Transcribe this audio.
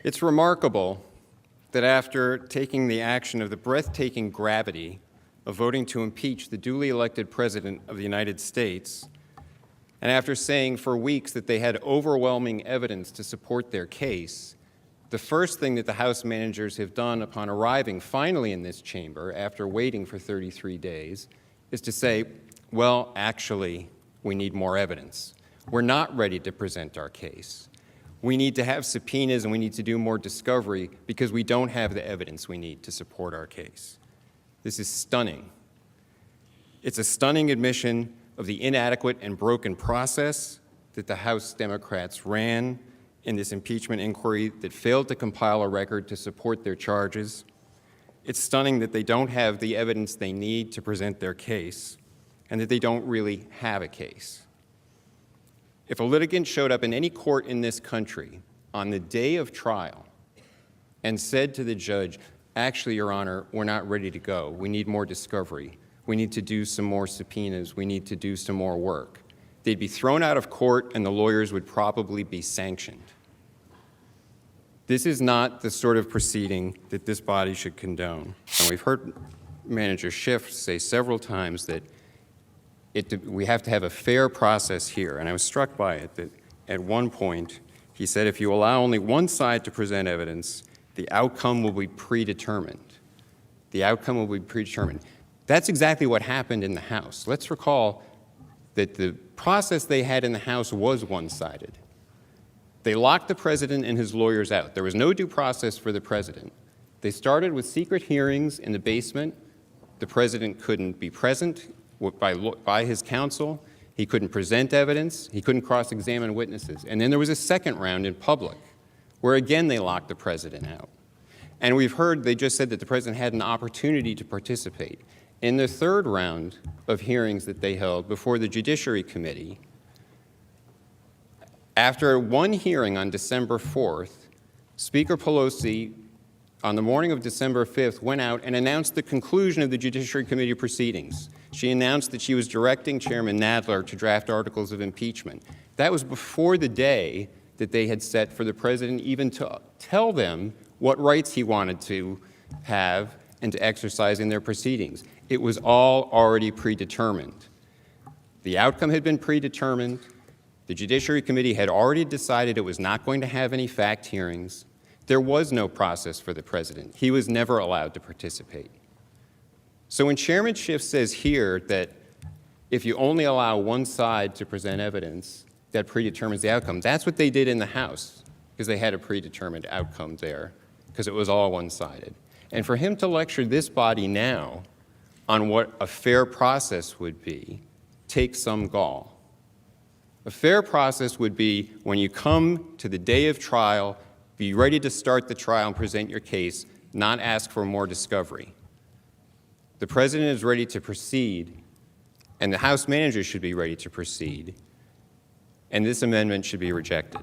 It's remarkable that after taking the action of the breathtaking gravity of voting to impeach the duly elected President of the United States, and after saying for weeks that they had overwhelming evidence to support their case, the first thing that the House managers have done upon arriving finally in this chamber after waiting for 33 days is to say, well, actually, we need more evidence. We're not ready to present our case. We need to have subpoenas and we need to do more discovery because we don't have the evidence we need to support our case. This is stunning. It's a stunning admission of the inadequate and broken process that the House Democrats ran in this impeachment inquiry that failed to compile a record to support their charges. It's stunning that they don't have the evidence they need to present their case and that they don't really have a case. If a litigant showed up in any court in this country on the day of trial and said to the judge, actually, Your Honor, we're not ready to go. We need more discovery. We need to do some more subpoenas. We need to do some more work. They'd be thrown out of court and the lawyers would probably be sanctioned. This is not the sort of proceeding that this body should condone. And we've heard Manager Schiff say several times that we have to have a fair process here. And I was struck by it that at one point he said if you allow only one side to present evidence, the outcome will be predetermined. The outcome will be predetermined. That's exactly what happened in the House. Let's recall that the process they had in the House was one-sided. They locked the president and his lawyers out. There was no due process for the president. They started with secret hearings in the basement. The president couldn't be present by his counsel. He couldn't present evidence. He couldn't cross-examine witnesses. And then there was a second round in public where again they locked the president out. And we've heard they just said that the president had an opportunity to participate. In the third round of hearings that they held before the Judiciary Committee, after one hearing on December 4th, Speaker Pelosi, on the morning of December 5th, went out and announced the conclusion of the Judiciary Committee proceedings. She announced that she was directing Chairman Nadler to draft articles of impeachment. That was before the day that they had set for the president even to tell them what rights he wanted to have and to exercise in their proceedings. It was all already predetermined. The outcome had been predetermined. The Judiciary Committee had already decided it was not going to have any fact hearings. There was no process for the president. He was never allowed to participate. So when Chairman Schiff says here that if you only allow one side to present evidence, that predetermines the outcome, that's what they did in the House because they had a predetermined outcome there because it was all one-sided. And for him to lecture this body now on what a fair process would be takes some gall. A fair process would be when you come to the day of trial, be ready to start the trial and present your case, not ask for more discovery. The president is ready to proceed, and the House managers should be ready to proceed, and this amendment should be rejected.